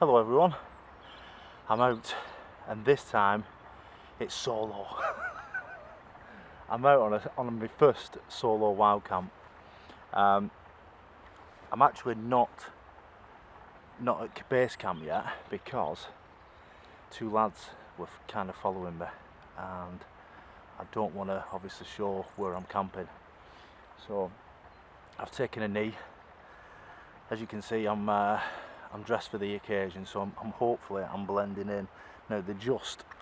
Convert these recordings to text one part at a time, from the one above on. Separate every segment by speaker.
Speaker 1: Hello everyone, I'm out and this time it's solo. I'm out on my first solo wild camp. I'm actually not at base camp yet because two lads were kind of following me and I don't want to obviously show where I'm camping. So I've taken a knee. As you can see, I'm dressed for the occasion, so I'm hopefully blending in. Now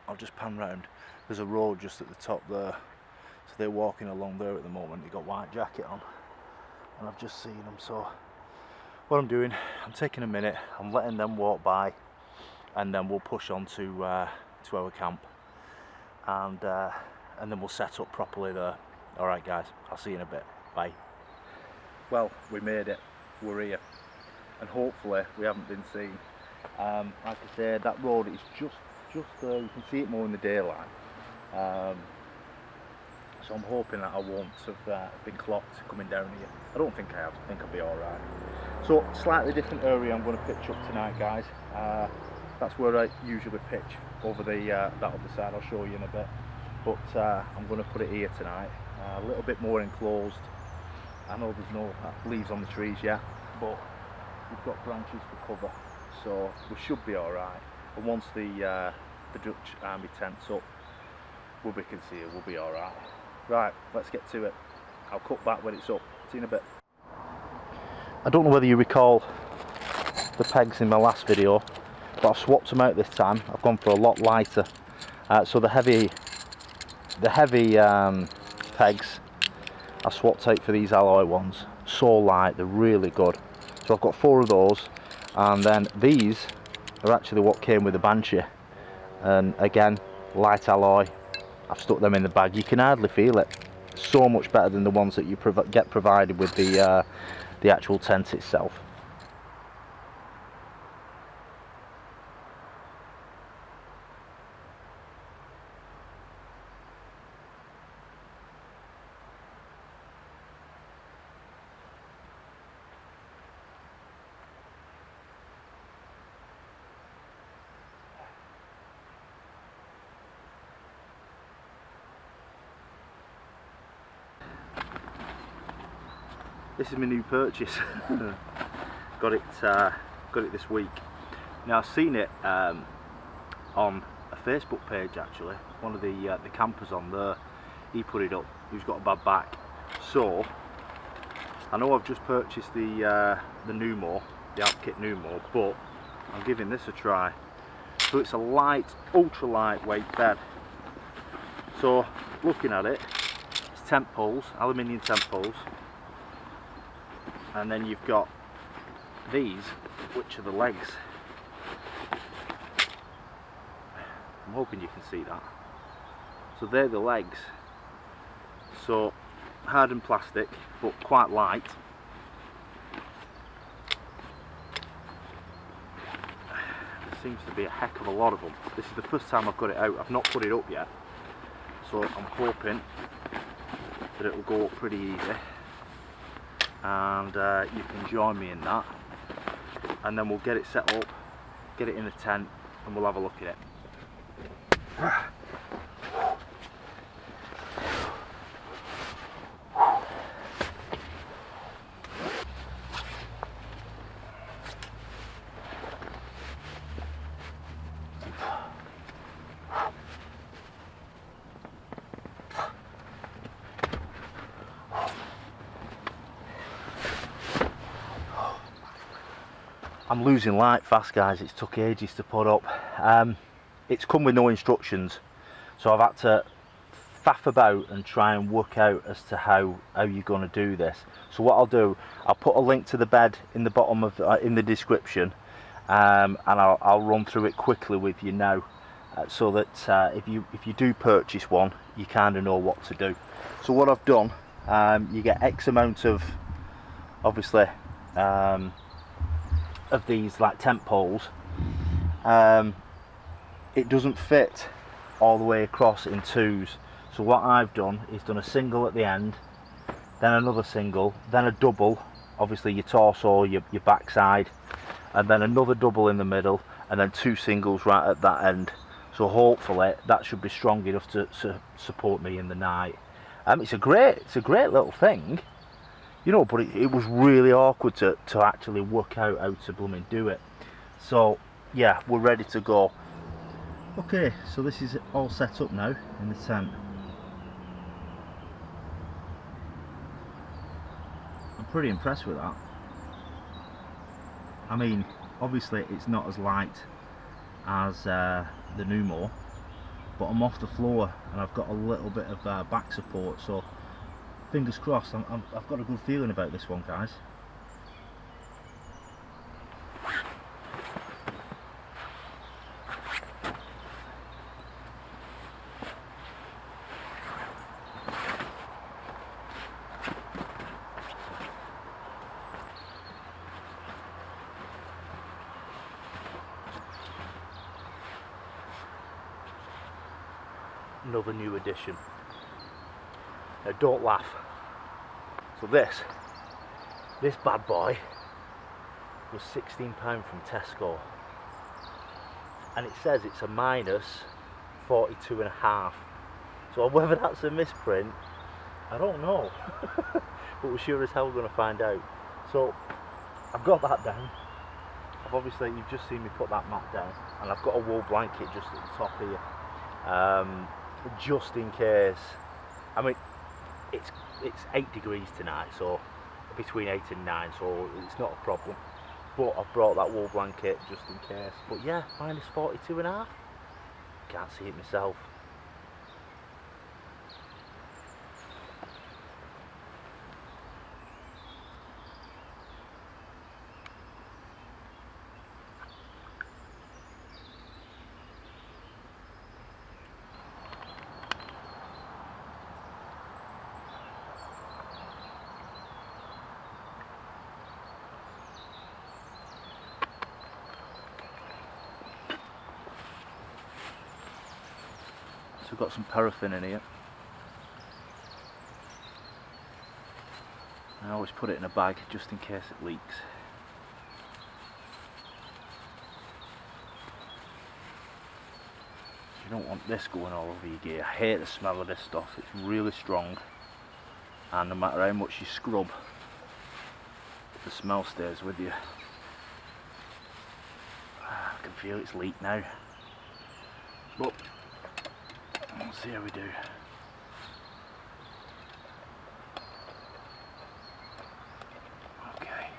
Speaker 1: I'll just pan round. There's a road just at the top there, so they're walking along there at the moment. They got white jacket on, and I've just seen them. So what I'm doing, I'm taking a minute. I'm letting them walk by, and then we'll push on to our camp, and then we'll set up properly there. All right, guys. I'll see you in a bit. Bye. Well, we made it. We're here. And hopefully we haven't been seen. Like I said, that road is just there. You can see it more in the daylight. So I'm hoping that I won't have been clocked coming down here. I don't think I have. I think I'll be alright. So slightly different area I'm going to pitch up tonight, guys. That's where I usually pitch, over the that other side. I'll show you in a bit. But I'm going to put it here tonight. A little bit more enclosed. I know there's no leaves on the trees yet, but we've got branches to cover, so we should be alright. And once the Dutch army tent's up, we'll be concealed, we'll be alright. Right, let's get to it. I'll cut back when it's up. See you in a bit. I don't know whether you recall the pegs in my last video, but I've swapped them out this time. I've gone for a lot lighter. So the heavy pegs I swapped out for these alloy ones. So light, they're really good. So I've got 4 of those, and then these are actually what came with the Banshee. And again, light alloy. I've stuck them in the bag. You can hardly feel it. So much better than the ones that you get provided with the actual tent itself. This is my new purchase. got it this week. Now I've seen it on a Facebook page actually. One of the campers on there, he put it up. He's got a bad back, so I know I've just purchased the Numo, the Alpkit Numo, but I'm giving this a try. So it's a light, ultra lightweight bed. So looking at it, it's tent poles, aluminium tent poles. And then you've got these, which are the legs. I'm hoping you can see that. So they're the legs. So hardened plastic, but quite light. There seems to be a heck of a lot of them. This is the first time I've got it out. I've not put it up yet. So I'm hoping that it will go up pretty easy. And you can join me in that, and then we'll get it set up, get it in the tent, and we'll have a look at it. I'm losing light fast, guys. It's took ages to put up. It's come with no instructions, so I've had to faff about and try and work out as to how you're going to do this. So what I'll do, I'll put a link to the bed in the bottom of in the description, and I'll run through it quickly with you now, so that if you do purchase one, you kind of know what to do. So what I've done, you get X amount of, obviously, of these like tent poles. It doesn't fit all the way across in twos, so what I've done is done a single at the end, then another single, then a double, obviously your torso, your backside, and then another double in the middle, and then 2 singles right at that end. So hopefully that should be strong enough to support me in the night. It's a great little thing, you know, but it was really awkward to actually work out how to blooming do it. So yeah, we're ready to go. Okay, so this is all set up now in the tent. I'm pretty impressed with that. I mean, obviously it's not as light as the Numo, but I'm off the floor and I've got a little bit of back support, so fingers crossed. I've got a good feeling about this one, guys. Another new addition. Now don't laugh. So this bad boy was £16 from Tesco, and it says it's a minus 42.5. So whether that's a misprint, I don't know. But we're sure as hell going to find out. So I've got that down. Obviously you've just seen me put that mat down, and I've got a wool blanket just at the top here. Just in case. I mean, it's 8 degrees tonight, so between 8 and 9, so it's not a problem. But I've brought that wool blanket just in case. But yeah, minus 42.5. Can't see it myself. So we've got some paraffin in here. I always put it in a bag just in case it leaks. You don't want this going all over your gear. I hate the smell of this stuff. It's really strong, and no matter how much you scrub, the smell stays with you. I can feel it's leaked now, but we'll see how we do. Okay.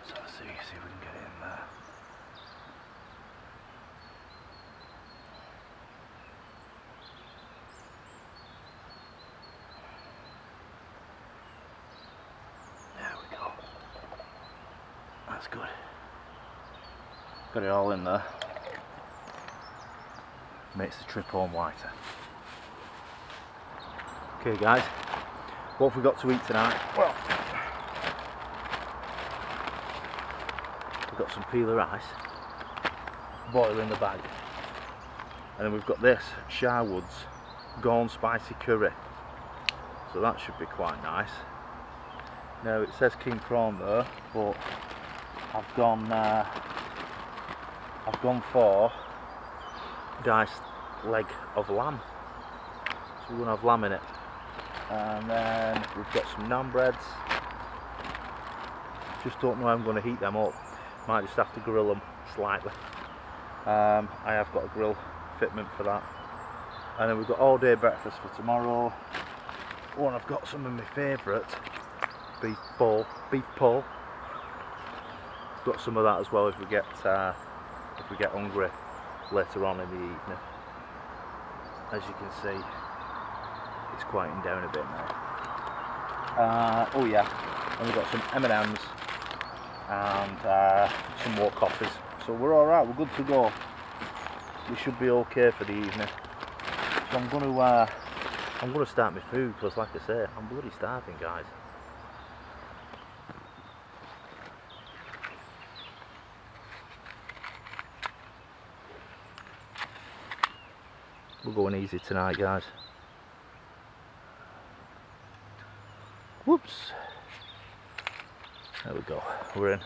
Speaker 1: So let's see if we can get it in there. There we go. That's good. Got it all in there. Makes the trip home lighter. Okay guys, what have we got to eat tonight? Well, we've got some peeler rice, boil in the bag, and then we've got this Sharwood's Gone Spicy Curry, so that should be quite nice. Now it says king prawn there, but I've gone for diced leg of lamb, so we're going to have lamb in it. And then we've got some naan breads. Just don't know how I'm going to heat them up. Might just have to grill them slightly. I have got a grill fitment for that. And then we've got all day breakfast for tomorrow. Oh, and I've got some of my favourite beef pole. Got some of that as well if we get hungry later on in the evening. As you can see, it's quieting down a bit now. Oh yeah, and we've got some M&Ms and some more coffees. So we're alright, we're good to go. We should be okay for the evening. So I'm gonna start my food, because like I say, I'm bloody starving, guys. We're going easy tonight, guys. Whoops. There we go. We're in.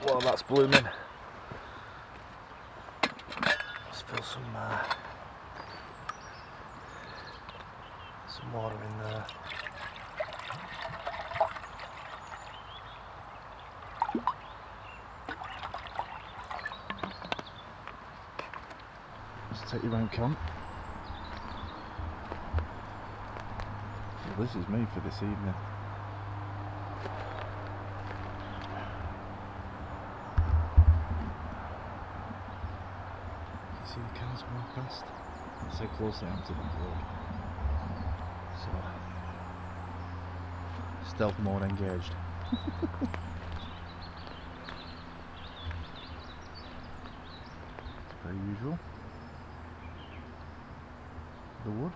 Speaker 1: Well, that's blooming. Let's fill some water in there. Let's take your own camp. Well, this is me for this evening. See the cars walk past? That's how close I am to that road. So, stealth mode engaged. Per usual. The wood.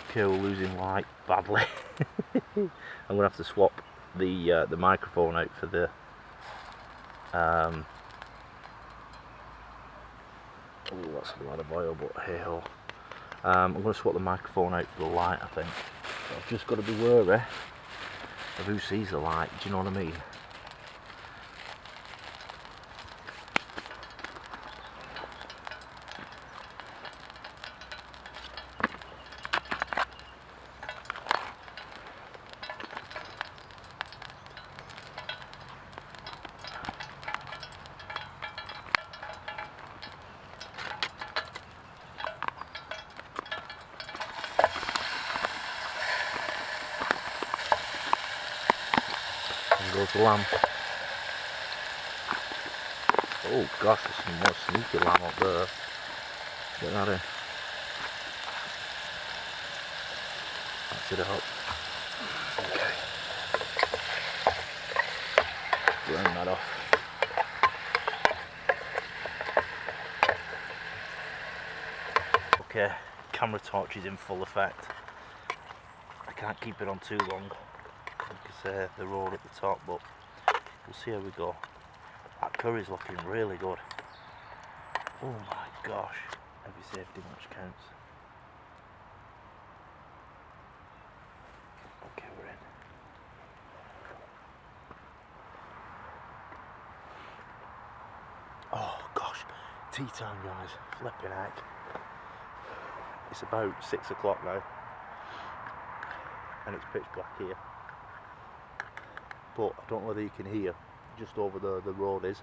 Speaker 1: Okay, we're losing light badly. I'm gonna have to swap the microphone out for the oh, that's a lot of oil, but hey ho. I'm gonna swap the microphone out for the light, I think. So I've just got to be wary of who sees the light. Do you know what I mean? There goes the lamb. Oh gosh, there's some more sneaky lamb up there. Get that in. That's it up. Okay. Burn that off. Okay, camera torch is in full effect. I can't keep it on too long because the road at the top, but we'll see how we go. That curry's looking really good. Oh my gosh, every safety match counts. Okay, we're in. Oh gosh, tea time, guys. Flipping heck. It's about 6 o'clock now, and it's pitch black here. But I don't know whether you can hear, just over the road is.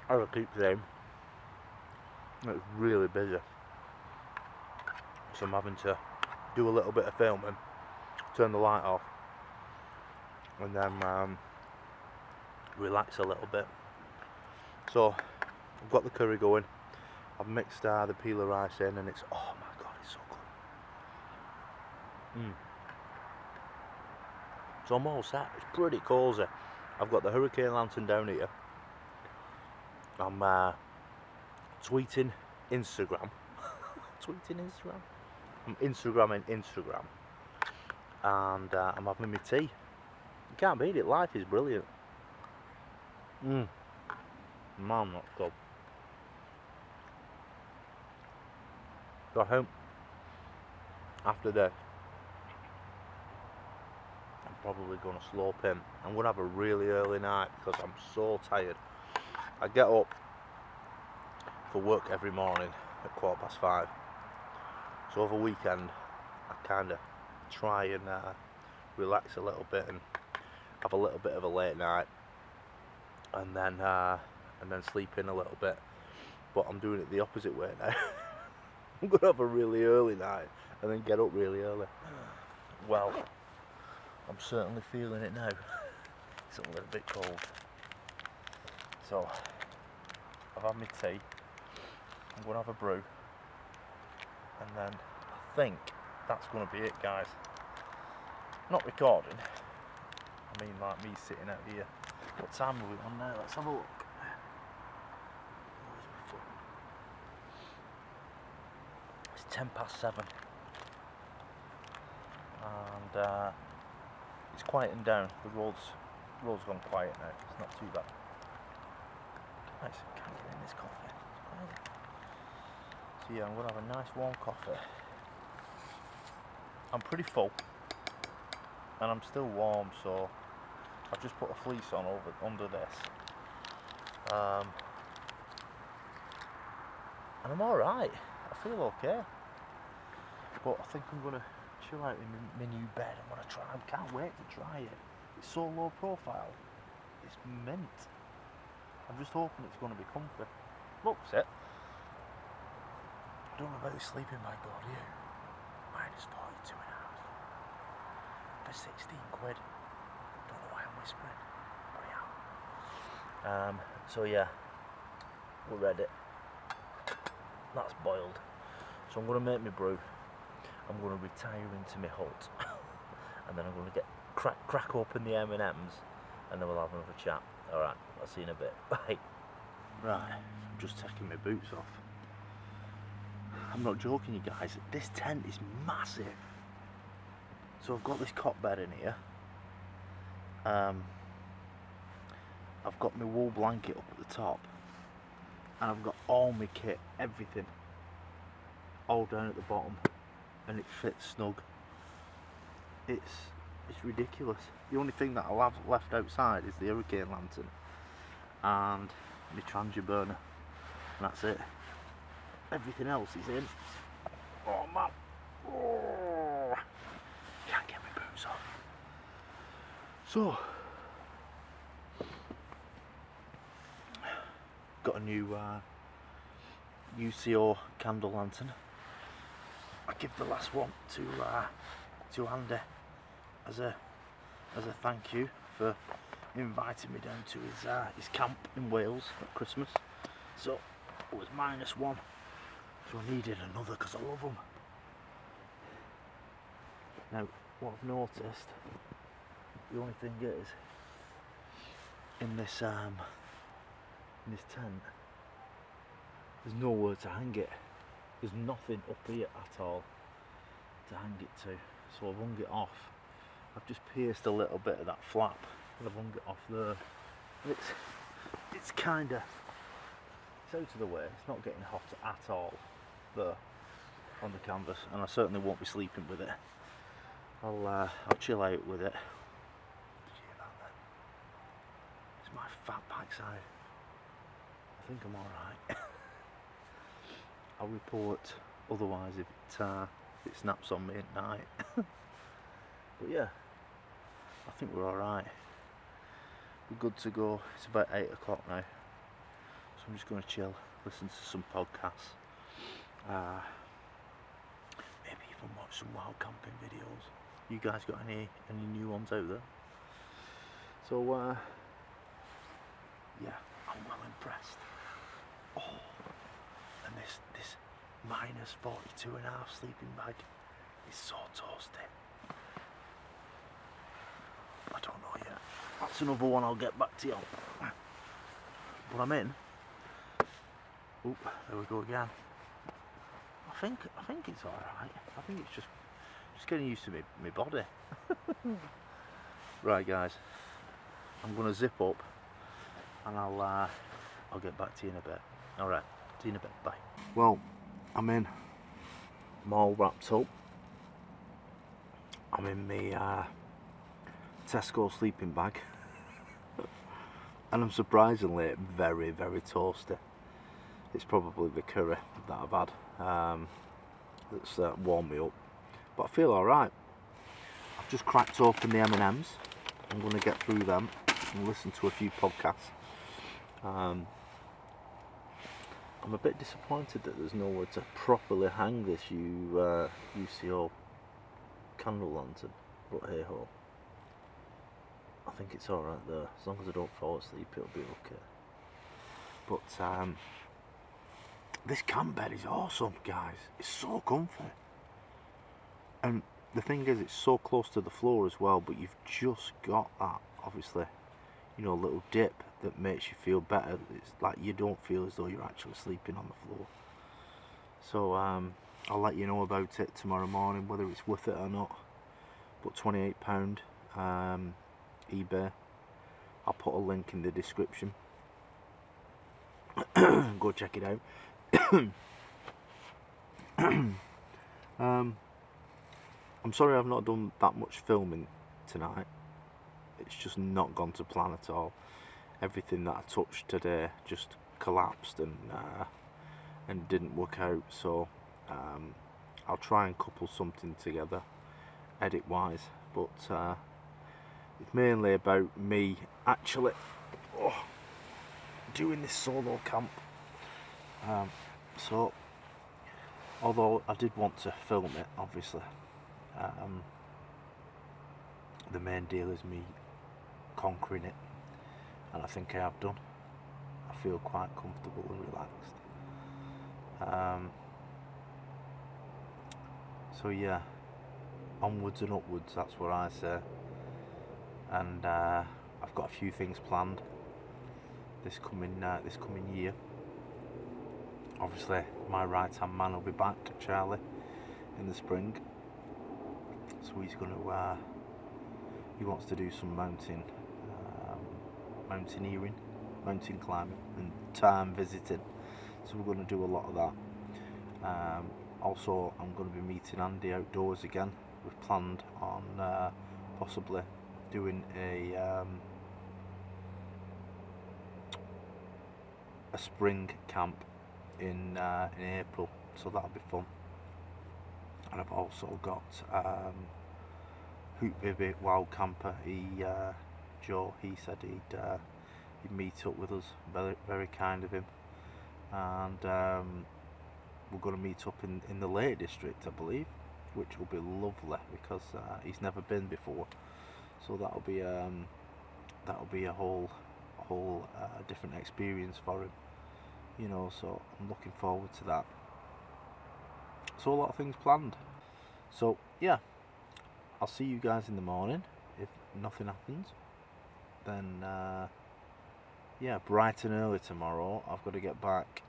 Speaker 1: As I keep saying, it's really busy. So I'm having to do a little bit of filming, turn the light off, and then relax a little bit. So I've got the curry going. I've mixed the peeler rice in, and it's, oh my god, it's so good. It's almost set. It's pretty cosy. I've got the hurricane lantern down here. I'm tweeting Instagram. Tweeting Instagram? I'm Instagramming Instagram. And I'm having my tea. You can't beat it. Life is brilliant. Man, that's good. Got home after this. I'm probably going to slope in. I'm going to have a really early night because I'm so tired. I get up for work every morning at 5:15. So over weekend I kind of try and relax a little bit and have a little bit of a late night, and then sleep in a little bit. But I'm doing it the opposite way now. I'm going to have a really early night and then get up really early. Well, I'm certainly feeling it now. It's a little bit cold. So, I've had my tea. I'm going to have a brew. And then I think that's going to be it, guys. Not recording. I mean, like me sitting out here. What time are we on now? Let's have a look. 7:10, and it's quieting down. The road's gone quiet now. It's not too bad. Nice, can't get in this coffee. It's crazy. So yeah, I'm gonna have a nice warm coffee. I'm pretty full, and I'm still warm, so I've just put a fleece on under this, and I'm all right. I feel okay, but I think I'm gonna chill out in my new bed. I'm gonna try. I can't wait to try it. It's so low profile. It's mint. I'm just hoping it's gonna be comfy. Looks it. I don't know about the sleeping bag though, do you? Minus 42.5 for 16 quid. Don't know why I'm whispering, but yeah. So yeah, we're ready. That's boiled. So I'm going to make my brew. I'm going to retire into my hut, and then I'm going to get crack open the M&Ms, and then we'll have another chat. All right, I'll see you in a bit. Bye. Right, I'm just taking my boots off. I'm not joking, you guys. This tent is massive. So I've got this cot bed in here. I've got my wool blanket up at the top, and I've got all my kit, everything, all down at the bottom, and it fits snug. It's ridiculous. The only thing that I'll have left outside is the hurricane lantern and my trangia burner, and that's it. Everything else is in. Oh man, oh, can't get my boots off. So got a new UCO candle lantern. I give the last one to Andy as a thank you for inviting me down to his camp in Wales at Christmas. So it was -1, so I needed another because I love them. Now what I've noticed, the only thing is, in this tent, there's nowhere to hang it. There's nothing up here at all to hang it to, so I've hung it off. I've just pierced a little bit of that flap, and I've hung it off there. And it's kinda, it's out of the way. It's not getting hot at all there on the canvas, and I certainly won't be sleeping with it. I'll chill out with it. Did you hear that then? It's my fat backside. I think I'm alright. I'll report otherwise if it snaps on me at night. But yeah, I think we're alright. We're good to go. It's about 8 o'clock now, so I'm just going to chill, listen to some podcasts, maybe even watch some wild camping videos. You guys got any new ones out there? So yeah, I'm well impressed. Oh, and this -42.5 sleeping bag is so toasty. I don't know yet. That's another one I'll get back to you on. But I'm in. Oop, there we go again. I think it's alright. I think it's just getting used to my body. Right guys, I'm gonna zip up, and I'll get back to you in a bit. Alright, see you in a bit, bye. Well, I'm in. I'm all wrapped up. I'm in my Tesco sleeping bag. And I'm surprisingly very, very toasty. It's probably the curry that I've had that's warmed me up. But I feel alright. I've just cracked open the M&Ms. I'm going to get through them and listen to a few podcasts. I'm a bit disappointed that there's nowhere to properly hang this UCO candle lantern, but hey ho. I think it's alright there. As long as I don't fall asleep, it'll be okay. But this camp bed is awesome, guys. It's so comfy. And the thing is, it's so close to the floor as well, but you've just got that, obviously, you know, little dip that makes you feel better. It's like you don't feel as though you're actually sleeping on the floor. So I I'll let you know about it tomorrow morning, whether it's worth it or not. But £28 eBay. I'll put a link in the description. Go check it out. I'm sorry I've not done that much filming tonight. It's just not gone to plan at all. Everything that I touched today just collapsed and didn't work out. So I'll try and couple something together, edit wise. But it's mainly about me actually doing this solo camp. So although I did want to film it, obviously, the main deal is me conquering it, and I think I have done. I feel quite comfortable and relaxed. So yeah, onwards and upwards, that's what I say. And I've got a few things planned this coming year. Obviously, my right hand man will be back, Charlie, in the spring. So he's going to, he wants to do some mountaineering, mountain climbing and time visiting. So we're going to do a lot of that. Also, I'm going to be meeting Andy outdoors again. We've planned on possibly doing a spring camp in April, so that'll be fun. And I've also got Hoot Baby Wild Camper. Joe, he said he'd meet up with us. Very, very kind of him. And we're going to meet up in the Lake District, I believe, which will be lovely because he's never been before. So that'll be a whole different experience for him. You know, so I'm looking forward to that. So a lot of things planned. So yeah, I'll see you guys in the morning. If nothing happens, then yeah, bright and early tomorrow. I've got to get back,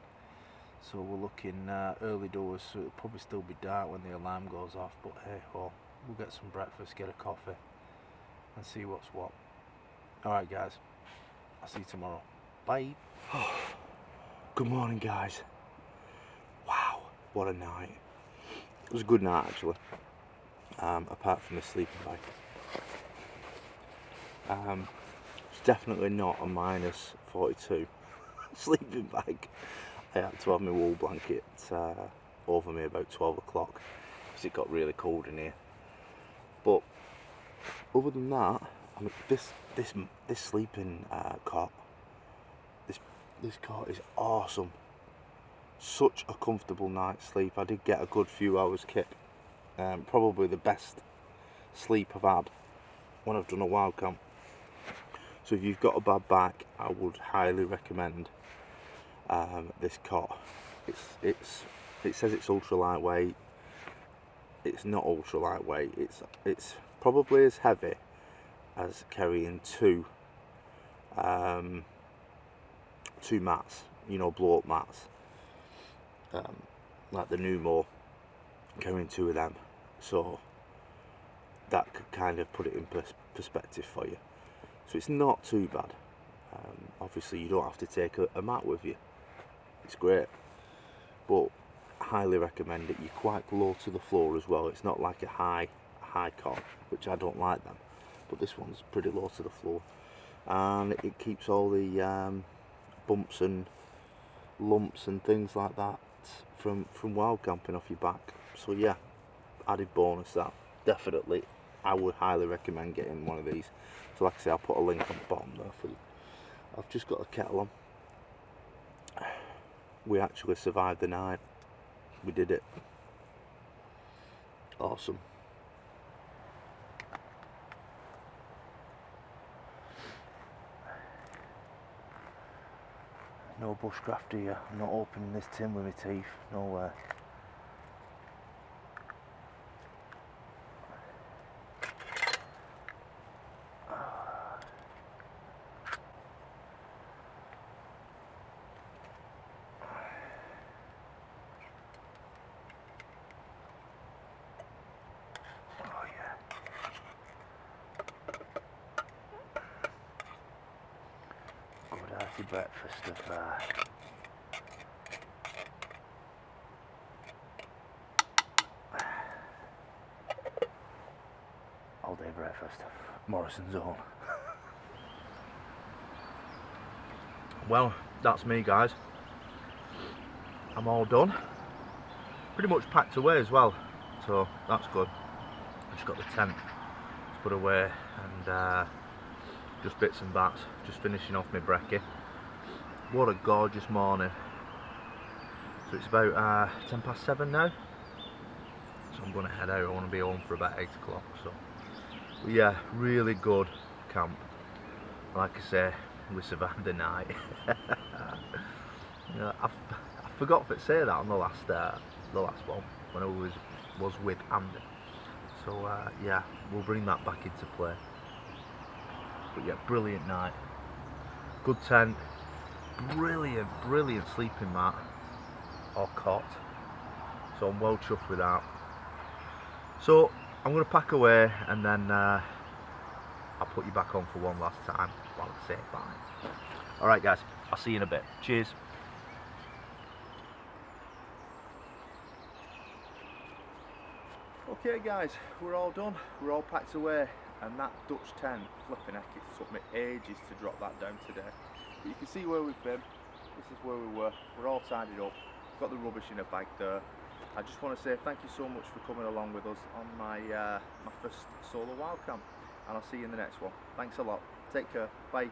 Speaker 1: so we're looking early doors. So it'll probably still be dark when the alarm goes off. But hey ho, we'll get some breakfast, get a coffee, and see what's what. All right, guys. I'll see you tomorrow. Bye. Good morning, guys. Wow, what a night. It was a good night, actually. Apart from the sleeping bag. It's definitely not a minus 42 sleeping bag. I had to have my wool blanket over me about 12 o'clock because it got really cold in here. But other than that, I mean, this sleeping cot, this cot is awesome. Such a comfortable night's sleep. I did get a good few hours kip. Probably the best sleep I've had when I've done a wild camp. So if you've got a bad back, I would highly recommend this cot. It says it's ultra lightweight. It's not ultra lightweight. It's probably as heavy as carrying two mats, you know, blow up mats, like the Numo, carrying two of them. So that could kind of put it in perspective for you. So it's not too bad. Obviously you don't have to take a mat with you. It's great, but I highly recommend it. You're quite low to the floor as well. It's not like a high cot, which I don't like them, but this one's pretty low to the floor, and it keeps all the bumps and lumps and things like that from wild camping off your back. So yeah, added bonus that. Definitely, I would highly recommend getting one of these. So like I say, I'll put a link on the bottom there for you. I've just got a kettle on. We actually survived the night. We did it. Awesome. No bushcraft here. I'm not opening this tin with my teeth. No way. hearty breakfast of all day breakfast, Morrison's own. Well, that's me guys. I'm all done. Pretty much packed away as well, so that's good. I just got the tent to put away and just bits and bats, just finishing off my brekkie. What a gorgeous morning. So it's about 7:10 now, so I'm going to head out. I want to be home for about 8 o'clock. So but yeah, really good camp. Like I say, we survived the night. Yeah, I forgot to say that on the last one when I was with Andy. So yeah, we'll bring that back into play. But yeah, brilliant night. Good tent. Brilliant sleeping mat or cot. So I'm well chuffed with that. So I'm going to pack away and then I'll put you back on for one last time while I say bye. Alright guys, I'll see you in a bit. Cheers. Okay guys, we're all done, we're all packed away, and that Dutch tent, flipping heck, it took me ages to drop that down today. But you can see where we've been, this is where we were, we're all tidied up, got the rubbish in a bag there. I just want to say thank you so much for coming along with us on my my first solo wild camp, and I'll see you in the next one. Thanks a lot, take care, bye.